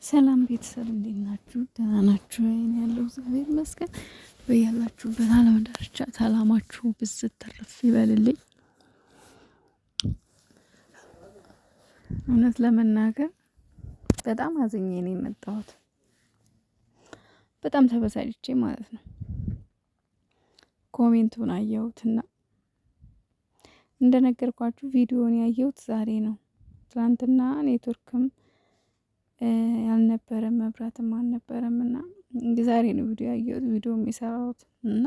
ሰላም ቤተሰብ እንዴት ናችሁ? ደህና ናችሁ? እኔ ያለው እግዚአብሔር ይመስገን። በያላችሁበት ዓለም ዳርቻ ሰላማችሁ ብዝት ተረፍ ይበልልኝ። እውነት ለመናገር በጣም አዝኜ ነው የመጣሁት። በጣም ተበሳጭቼ ማለት ነው። ኮሜንቱን አየሁትና እንደነገርኳችሁ ቪዲዮውን ያየሁት ዛሬ ነው። ትናንትና ኔትወርክም ያልነበረም መብራትም አልነበረም እና ዛሬ ነው ቪዲዮ ያየሁት። ቪዲዮም የሰራሁት እና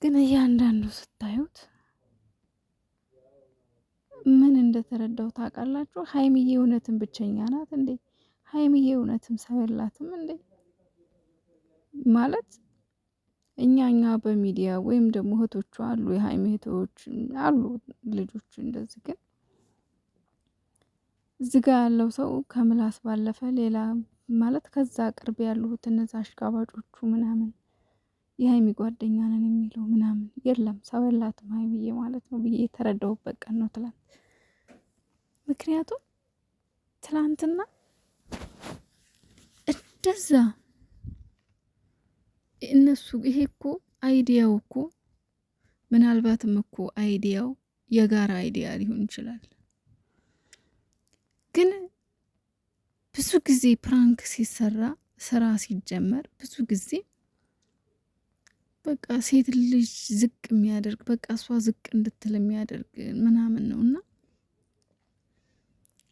ግን እያንዳንዱ ስታዩት ምን እንደተረዳው ታውቃላችሁ? ሀይሚዬ እውነትም ብቸኛ ናት እንዴ? ሀይሚዬ እውነትም ሰው የላትም እንዴ? ማለት እኛ በሚዲያ ወይም ደግሞ እህቶቹ አሉ፣ የሀይሚ እህቶች አሉ ልጆች እንደዚህ። ግን እዚህ ጋ ያለው ሰው ከምላስ ባለፈ ሌላ ማለት ከዛ ቅርብ ያሉት እነዛ አሽቃባጮቹ ምናምን የሀይሚ ጓደኛ ነን የሚለው ምናምን የለም። ሰው የላትም ሀይሚዬ ማለት ነው ብዬ የተረዳሁበት ቀን ነው ትላንት። ምክንያቱም ትላንትና እንደዛ እነሱ ይሄ እኮ አይዲያው እኮ ምናልባትም እኮ አይዲያው የጋራ አይዲያ ሊሆን ይችላል። ግን ብዙ ጊዜ ፕራንክ ሲሰራ ስራ ሲጀመር ብዙ ጊዜ በቃ ሴት ልጅ ዝቅ የሚያደርግ በቃ እሷ ዝቅ እንድትል የሚያደርግ ምናምን ነው። እና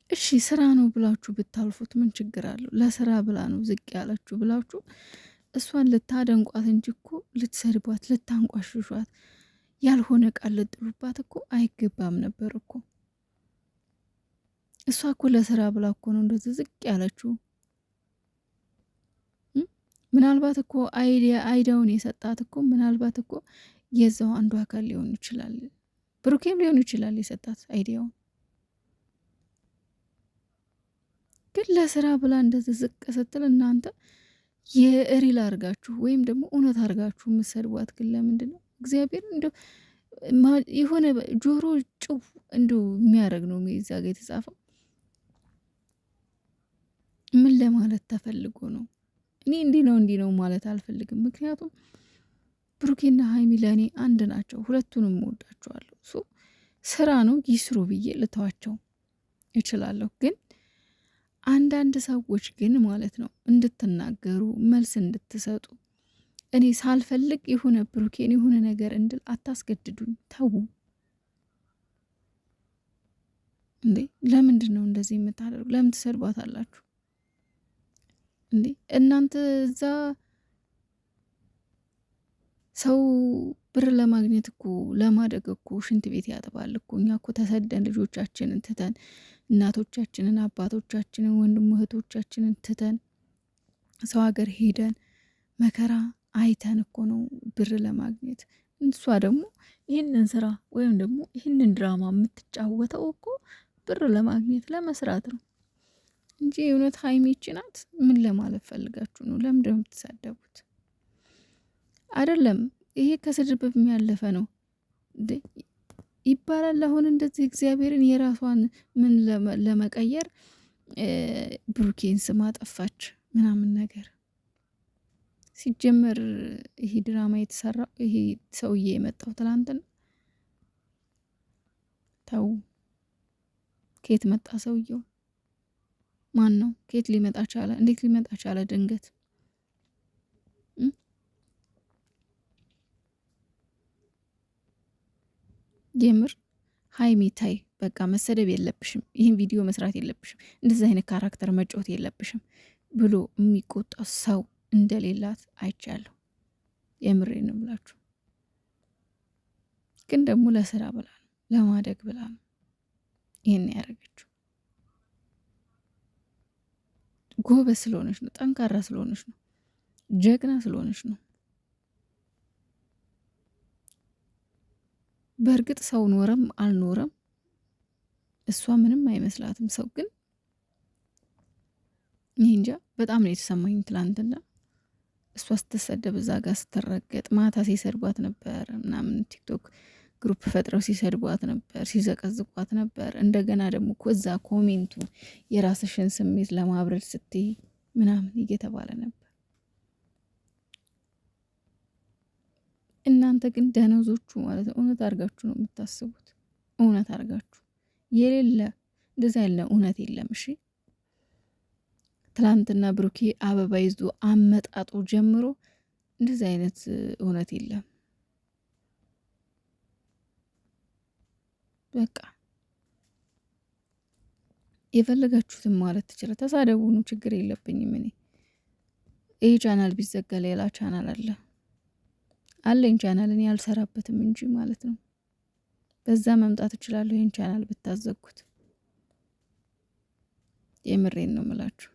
እሺ ስራ ነው ብላችሁ ብታልፉት ምን ችግር አለው? ለስራ ብላ ነው ዝቅ ያለችው ብላችሁ እሷን ልታደንቋት እንጂ እኮ ልትሰድቧት፣ ልታንቋሽሿት፣ ያልሆነ ቃል ልጥሉባት እኮ አይገባም ነበር እኮ። እሷ እኮ ለስራ ብላ እኮ ነው እንደዚህ ዝቅ ያለችው። ምናልባት እኮ አይዲያውን የሰጣት እኮ ምናልባት እኮ የዛው አንዱ አካል ሊሆን ይችላል፣ ብሩኬም ሊሆን ይችላል የሰጣት አይዲያውን። ግን ለስራ ብላ እንደዚህ ዝቅ ስትል እናንተ የሪል አርጋችሁ ወይም ደግሞ እውነት አርጋችሁ የምትሰድቧት ግን ለምንድን ነው? እግዚአብሔር እንደው የሆነ ጆሮ ጭው እንደው የሚያደርግ ነው እዛ ጋ የተጻፈው። ምን ለማለት ተፈልጎ ነው? እኔ እንዲህ ነው ማለት አልፈልግም። ምክንያቱም ብሩኬና ሀይሚ ለእኔ አንድ ናቸው። ሁለቱንም እወዳቸዋለሁ። ስራ ነው ይስሩ ብዬ ልተዋቸው እችላለሁ። ግን አንዳንድ ሰዎች ግን ማለት ነው እንድትናገሩ መልስ እንድትሰጡ እኔ ሳልፈልግ የሆነ ብሩኬን የሆነ ነገር እንድል አታስገድዱኝ። ተዉ እንዴ! ለምንድን ነው እንደዚህ የምታደርጉ? ለምን ትሰድቧታላችሁ እንዴ? እናንተ እዛ ሰው ብር ለማግኘት እኮ ለማደግ እኮ ሽንት ቤት ያጥባል እኮ። እኛ እኮ ተሰደን ልጆቻችንን ትተን እናቶቻችንን፣ አባቶቻችንን፣ ወንድም እህቶቻችንን ትተን ሰው ሀገር ሄደን መከራ አይተን እኮ ነው ብር ለማግኘት። እሷ ደግሞ ይህንን ስራ ወይም ደግሞ ይህንን ድራማ የምትጫወተው እኮ ብር ለማግኘት ለመስራት ነው እንጂ እውነት ሀይሚች ናት? ምን ለማለት ፈልጋችሁ ነው? ለምንድነው የምትሳደቡት? አይደለም ይሄ ከስድብ የሚያለፈ ነው ይባላል። አሁን እንደዚህ እግዚአብሔርን የራሷን ምን ለመቀየር ብሩኬን ስም አጠፋች ምናምን ነገር። ሲጀመር ይሄ ድራማ የተሰራው ይሄ ሰውዬ የመጣው ትላንትና። ተው፣ ከየት መጣ ሰውየው? ማን ነው? ከየት ሊመጣ ቻለ? እንዴት ሊመጣ ቻለ ድንገት? የምር ሀይሚ ታይ፣ በቃ መሰደብ የለብሽም፣ ይህን ቪዲዮ መስራት የለብሽም፣ እንደዚህ አይነት ካራክተር መጫወት የለብሽም ብሎ የሚቆጣ ሰው እንደሌላት አይቻለሁ። የምሬ ነው ብላችሁ። ግን ደግሞ ለስራ ብላ ነው፣ ለማደግ ብላ ነው ይህን ያደረገችው። ጎበዝ ስለሆነች ነው፣ ጠንካራ ስለሆነች ነው፣ ጀግና ስለሆነች ነው። በእርግጥ ሰው ኖረም አልኖረም እሷ ምንም አይመስላትም። ሰው ግን ይህ እንጃ በጣም ነው የተሰማኝ ትላንትና። እሷ ስትሰደብ እዛ ጋር ስትረገጥ፣ ማታ ሲሰድቧት ነበር ምናምን ቲክቶክ ግሩፕ ፈጥረው ሲሰድቧት ነበር፣ ሲዘቀዝቋት ነበር። እንደገና ደግሞ እዛ ኮሜንቱ የራስሽን ስሜት ለማብረድ ስትይ ምናምን እየተባለ ነበር። እናንተ ግን ደነዞቹ ማለት ነው እውነት አድርጋችሁ ነው የምታስቡት። እውነት አድርጋችሁ የሌለ እንደዛ ያለ እውነት የለም። እሺ ትላንትና ብሩኬ አበባ ይዞ አመጣጡ ጀምሮ እንደዚህ አይነት እውነት የለም። በቃ የፈለጋችሁትን ማለት ትችላል። ተሳደቡኑ፣ ችግር የለብኝም። እኔ ይህ ቻናል ቢዘጋ ሌላ ቻናል አለኝ ቻናል እኔ አልሰራበትም እንጂ ማለት ነው። በዛ መምጣት እችላለሁ። ይህን ቻናል ብታዘጉት የምሬን ነው ምላችሁ።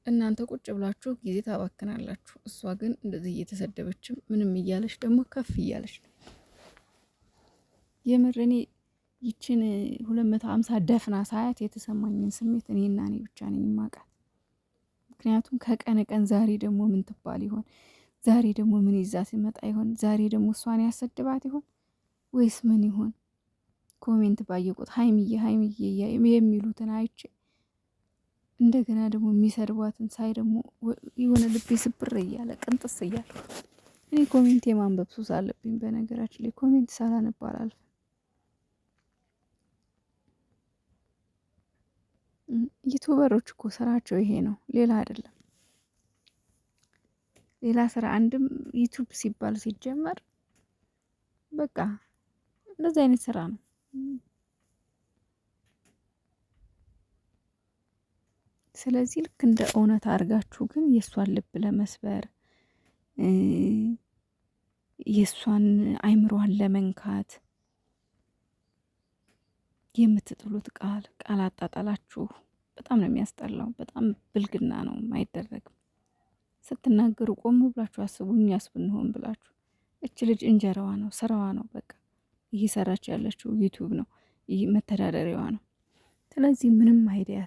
እናንተ ቁጭ ብላችሁ ጊዜ ታባክናላችሁ። እሷ ግን እንደዚህ እየተሰደበችም ምንም እያለች ደግሞ ከፍ እያለች ነው። የምር እኔ ይችን 250 ደፍና ሳያት የተሰማኝን ስሜት እኔና እኔ ብቻ ነኝ የማውቃት። ምክንያቱም ከቀን ቀን ዛሬ ደግሞ ምን ትባል ይሆን? ዛሬ ደግሞ ምን ይዛ ሲመጣ ይሆን? ዛሬ ደግሞ እሷን ያሰድባት ይሆን ወይስ ምን ይሆን? ኮሜንት ባየቁት ሀይሚዬ ሀይሚዬ የሚሉትን አይቼ እንደገና ደግሞ የሚሰድቧትን ሳይ ደግሞ የሆነ ልቤ ስብር እያለ ቅንጥስ እያለ እኔ ኮሜንት የማንበብ ሱስ አለብኝ። በነገራችን ላይ ኮሜንት ሳላነብ አላልፍም። ዩቱበሮች እኮ ስራቸው ይሄ ነው፣ ሌላ አይደለም። ሌላ ስራ አንድም ዩቱብ ሲባል ሲጀመር በቃ እንደዚህ አይነት ስራ ነው። ስለዚህ ልክ እንደ እውነት አድርጋችሁ ግን የእሷን ልብ ለመስበር የእሷን አይምሯን ለመንካት የምትጥሉት ቃል አጣጣላችሁ በጣም ነው የሚያስጠላው። በጣም ብልግና ነው፣ አይደረግም። ስትናገሩ ቆም ብላችሁ አስቡ። እኛስ ብንሆን ብላችሁ። እች ልጅ እንጀራዋ ነው፣ ስራዋ ነው። በቃ እየሰራች ያለችው ዩቱብ ነው፣ ይህ መተዳደሪያዋ ነው። ስለዚህ ምንም አይዲያ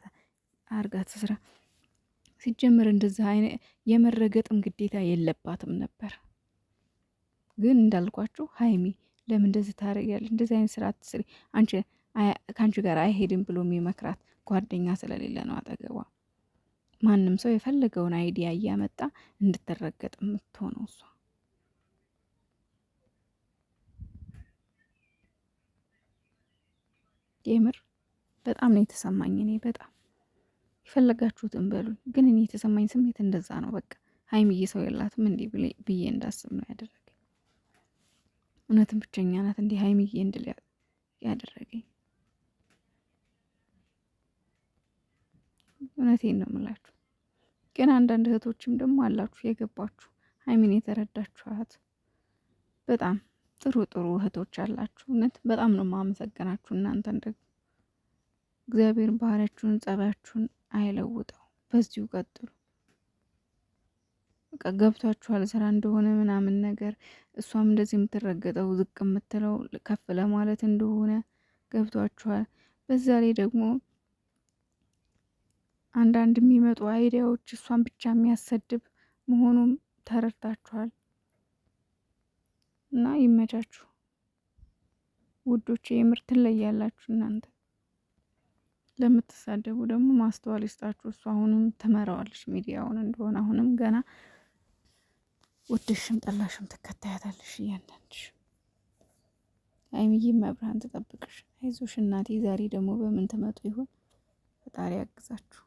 አርጋት ስራ። ሲጀምር እንደዚህ አይነት የመረገጥም ግዴታ የለባትም ነበር። ግን እንዳልኳችሁ ሀይሚ ለምን እንደዚህ ታደርጊያለሽ? እንደዚህ አይነት ስራ አትስሪ፣ አንቺ ከአንቺ ጋር አይሄድም ብሎ የሚመክራት ጓደኛ ስለሌለ ነው አጠገቧ። ማንም ሰው የፈለገውን አይዲያ እያመጣ እንድትረገጥ የምትሆነው እሷ። የምር በጣም ነው የተሰማኝ። እኔ በጣም የፈለጋችሁትን በሉኝ፣ ግን እኔ የተሰማኝ ስሜት እንደዛ ነው። በቃ ሀይሚዬ ሰው የላትም እንዲህ ብዬ እንዳስብ ነው ያደረገኝ። እውነትም ብቸኛ ናት እንዲህ ሀይሚዬ እንድል ያደረገኝ። እውነቴን ነው የምላችሁ። ግን አንዳንድ እህቶችም ደግሞ አላችሁ የገባችሁ ሀይሚን የተረዳችኋት በጣም ጥሩ ጥሩ እህቶች አላችሁ። እውነት በጣም ነው ማመሰገናችሁ። እናንተን ደግሞ እግዚአብሔር ባህሪያችሁን ጸባያችሁን አይለውጠው፣ በዚሁ ቀጥሉ። በቃ ገብቷችኋል ስራ እንደሆነ ምናምን ነገር፣ እሷም እንደዚህ የምትረገጠው ዝቅ የምትለው ከፍ ለማለት እንደሆነ ገብቷችኋል። በዛ ላይ ደግሞ አንዳንድ የሚመጡ አይዲያዎች እሷን ብቻ የሚያሰድብ መሆኑም ተረድታችኋል። እና ይመቻችሁ ውዶች፣ የምር ትለያላችሁ እናንተ። ለምትሳደቡ ደግሞ ማስተዋል ይስጣችሁ። እሷ አሁንም ትመራዋለች ሚዲያውን እንደሆነ አሁንም ገና ወደሽም ጠላሽም ትከታያታለሽ እያንዳንድሽ። ሀይሚዬ መብርሃን ትጠብቅሽ። አይዞሽ እናቴ። ዛሬ ደግሞ በምን ትመጡ ይሆን? ፈጣሪ ያግዛችሁ።